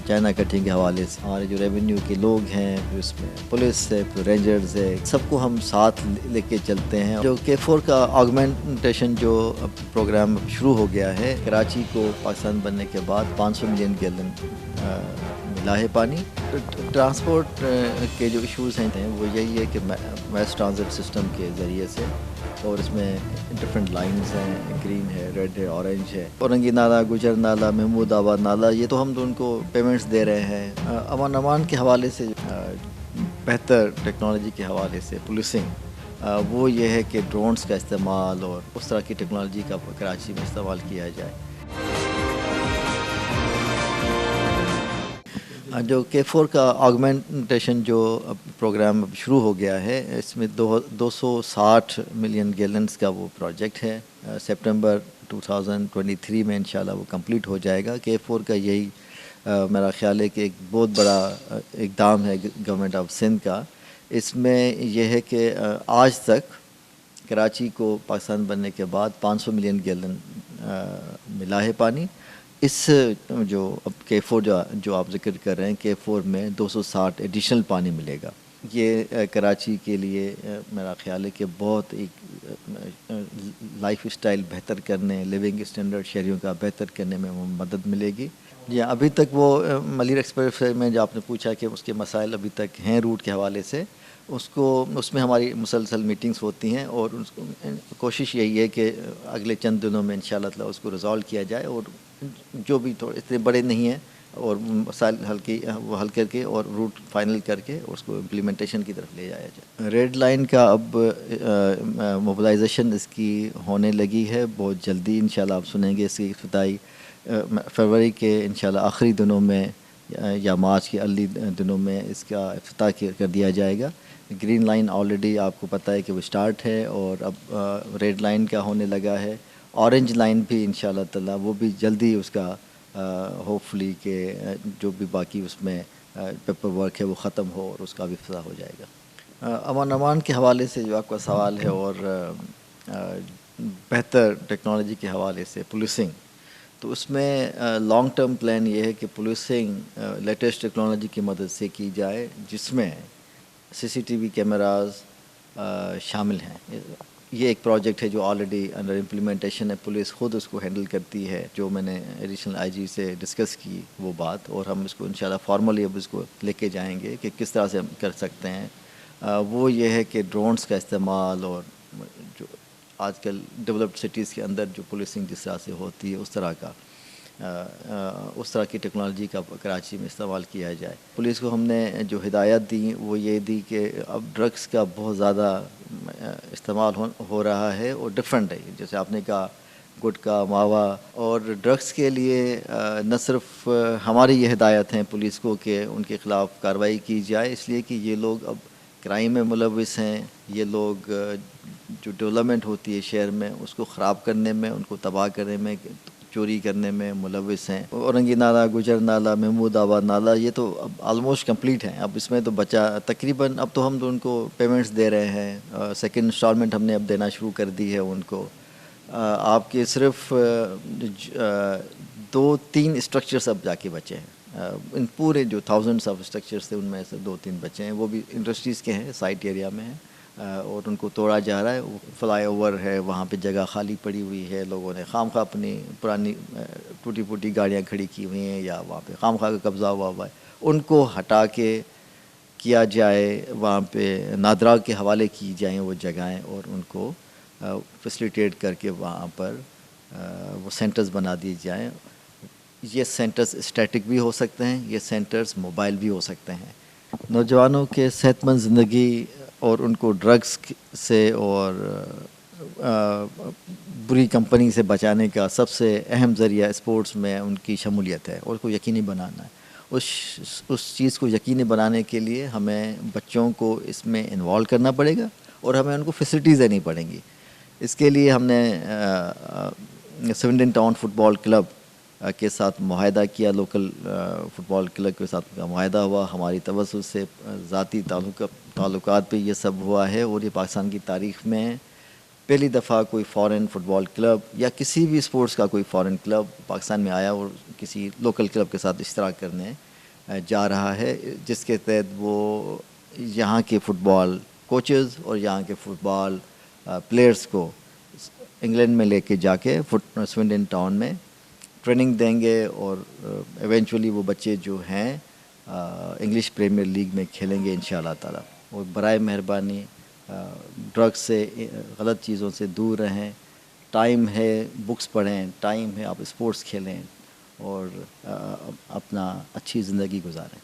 China cutting کے حوالے سے ہمارے جو ریونیو کے لوگ ہیں، پھر اس میں پولیس ہے، پھر رینجرز ہے، سب کو ہم ساتھ لے کے چلتے ہیں. جو K4 کا آگمنٹیشن جو پروگرام شروع ہو گیا ہے، کراچی کو پاکستان بننے کے بعد 500 ملین گیلن ملا ہے پانی. ٹرانسپورٹ کے جو ایشوز ہیں وہ یہی ہے کہ میس ٹرانزٹ سسٹم کے ذریعے سے، اور اس میں ڈفرینٹ لائنز ہیں، گرین ہے، ریڈ ہے، اورنج ہے، اورنگی نالہ، گجر نالہ، محمود آباد نالہ، یہ تو ہم تو ان کو پیمنٹس دے رہے ہیں. امان کے حوالے سے بہتر ٹیکنالوجی کے حوالے سے پولیسنگ وہ یہ ہے کہ ڈرونز کا استعمال اور اس طرح کی ٹیکنالوجی کا کراچی میں استعمال کیا جائے. جو K4 کا آگمنٹیشن جو پروگرام شروع ہو گیا ہے، اس میں 260 ملین گیلنز کا وہ پروجیکٹ ہے. سپٹمبر 2023 میں انشاءاللہ وہ کمپلیٹ ہو جائے گا. K4 کا یہی میرا خیال ہے کہ ایک بہت بڑا اقدام ہے گورنمنٹ آف سندھ کا. اس میں یہ ہے کہ آج تک کراچی کو پاکستان بننے کے بعد 500 ملین گیلن ملا ہے پانی. اس جو اب K4 جو آپ ذکر کر رہے ہیں، K4 میں 260 ایڈیشنل پانی ملے گا. یہ کراچی کے لیے میرا خیال ہے کہ بہت ایک لائف اسٹائل بہتر کرنے، لیونگ اسٹینڈرڈ شہریوں کا بہتر کرنے میں مدد ملے گی. جی، ابھی تک وہ ملیر ایکسپریس میں جو آپ نے پوچھا کہ اس کے مسائل ابھی تک ہیں روٹ کے حوالے سے، اس میں ہماری مسلسل میٹنگز ہوتی ہیں، اور کوشش یہی ہے کہ اگلے چند دنوں میں انشاءاللہ تعالی اس کو ریزالو کیا جائے، اور جو بھی تھوڑے اتنے بڑے نہیں ہیں اور مسائل وہ حل کر کے اور روٹ فائنل کر کے اس کو امپلیمنٹیشن کی طرف لے جایا جائے. ریڈ لائن کا اب موبلائزیشن اس کی ہونے لگی ہے، بہت جلدی انشاءاللہ آپ سنیں گے اس کی افتتاحی فروری کے انشاءاللہ آخری دنوں میں یا مارچ کے ارلی دنوں میں اس کا افتتاح کر دیا جائے گا. گرین لائن آلریڈی آپ کو پتہ ہے کہ وہ سٹارٹ ہے، اور اب ریڈ لائن کا ہونے لگا ہے. اورنج لائن بھی انشاءاللہ تعالی وہ بھی جلدی اس کا ہوپ فلی کہ جو بھی باقی اس میں پیپر ورک ہے وہ ختم ہو اور اس کا بھی افتتاح ہو جائے گا. امان کے حوالے سے جو آپ کا سوال ہے، اور بہتر ٹیکنالوجی کے حوالے سے پولیسنگ، تو اس میں لانگ ٹرم پلان یہ ہے کہ پولیسنگ لیٹسٹ ٹیکنالوجی کی مدد سے کی جائے، جس میں CCTV کیمراز شامل ہیں. یہ ایک پروجیکٹ ہے جو آلریڈی انڈر امپلیمنٹیشن ہے. پولیس خود اس کو ہینڈل کرتی ہے، جو میں نے ایڈیشنل IG سے ڈسکس کی وہ بات، اور ہم اس کو انشاءاللہ فارملی اب اس کو لے کے جائیں گے کہ کس طرح سے ہم کر سکتے ہیں. وہ یہ ہے کہ ڈرونز کا استعمال، اور جو آج کل ڈیولپڈ سٹیز کے اندر جو پولیسنگ جس طرح سے ہوتی ہے اس طرح کی ٹیکنالوجی کا کراچی میں استعمال کیا جائے. پولیس کو ہم نے جو ہدایت دی وہ یہ دی کہ اب ڈرگس کا بہت زیادہ استعمال ہو رہا ہے، اور ڈفرینٹ ہے، جیسے آپ نے کہا گٹکا، ماوا، اور ڈرگس کے لیے نہ صرف ہماری یہ ہدایت ہیں پولیس کو کہ ان کے خلاف کارروائی کی جائے، اس لیے کہ یہ لوگ اب کرائم میں ملوث ہیں. یہ لوگ جو ڈیولپمنٹ ہوتی ہے شہر میں اس کو خراب کرنے میں، ان کو تباہ کرنے میں، چوری کرنے میں ملوث ہیں. اورنگی نالہ، گجر نالہ، محمود آباد نالہ، یہ تو اب آلموسٹ کمپلیٹ ہیں. اب اس میں تو بچا تقریباً، اب تو ہم تو ان کو پیمنٹس دے رہے ہیں. سیکنڈ انسٹالمنٹ ہم نے اب دینا شروع کر دی ہے ان کو. آپ کے صرف 2-3 اسٹرکچرس اب جا کے بچے ہیں. ان پورے جو تھاؤزنڈس آف اسٹرکچرس تھے ان میں سے 2-3 بچے ہیں، وہ بھی انڈسٹریز کے ہیں، سائٹ ایریا میں ہیں، اور ان کو توڑا جا رہا ہے. فلائی اوور ہے، وہاں پہ جگہ خالی پڑی ہوئی ہے، لوگوں نے خام خواہ اپنی پرانی ٹوٹی پھوٹی گاڑیاں کھڑی کی ہوئی ہیں، یا وہاں پہ خام خواہ کا قبضہ ہوا ہے. ان کو ہٹا کے کیا جائے، وہاں پہ نادرا کے حوالے کی جائیں وہ جگہیں، اور ان کو فیسیلیٹیٹ کر کے وہاں پر وہ سینٹرز بنا دیے جائیں. یہ سینٹرز اسٹیٹک بھی ہو سکتے ہیں، یہ سینٹرز موبائل بھی ہو سکتے ہیں. نوجوانوں کے صحت مند زندگی اور ان کو ڈرگس سے اور بری کمپنی سے بچانے کا سب سے اہم ذریعہ اسپورٹس میں ان کی شمولیت ہے، اور اس کو یقینی بنانا ہے. اس چیز کو یقینی بنانے کے لیے ہمیں بچوں کو اس میں انوالو کرنا پڑے گا، اور ہمیں ان کو فیسلٹیز دینی پڑیں گی. اس کے لیے ہم نے سوینڈن ٹاؤن فٹ بال کلب کے ساتھ معاہدہ کیا، لوکل فٹ بال کلب کے ساتھ معاہدہ ہوا. ہماری توسط سے ذاتی تعلقات پہ یہ سب ہوا ہے، اور یہ پاکستان کی تاریخ میں پہلی دفعہ کوئی فارن فٹ بال کلب یا کسی بھی اسپورٹس کا کوئی فارن کلب پاکستان میں آیا اور کسی لوکل کلب کے ساتھ اشتراک کرنے جا رہا ہے، جس کے تحت وہ یہاں کے فٹ بال کوچز اور یہاں کے فٹ بال پلیئرز کو انگلینڈ میں لے کے جا کے سوینڈن ٹاؤن میں ٹریننگ دیں گے، اور ایونچولی وہ بچے جو ہیں انگلش پریمیئر لیگ میں کھیلیں گے انشاءاللہ تعالی۔ اور برائے مہربانی ڈرگس سے، غلط چیزوں سے دور رہیں، ٹائم ہے بکس پڑھیں، ٹائم ہے آپ اسپورٹس کھیلیں اور اپنا اچھی زندگی گزاریں۔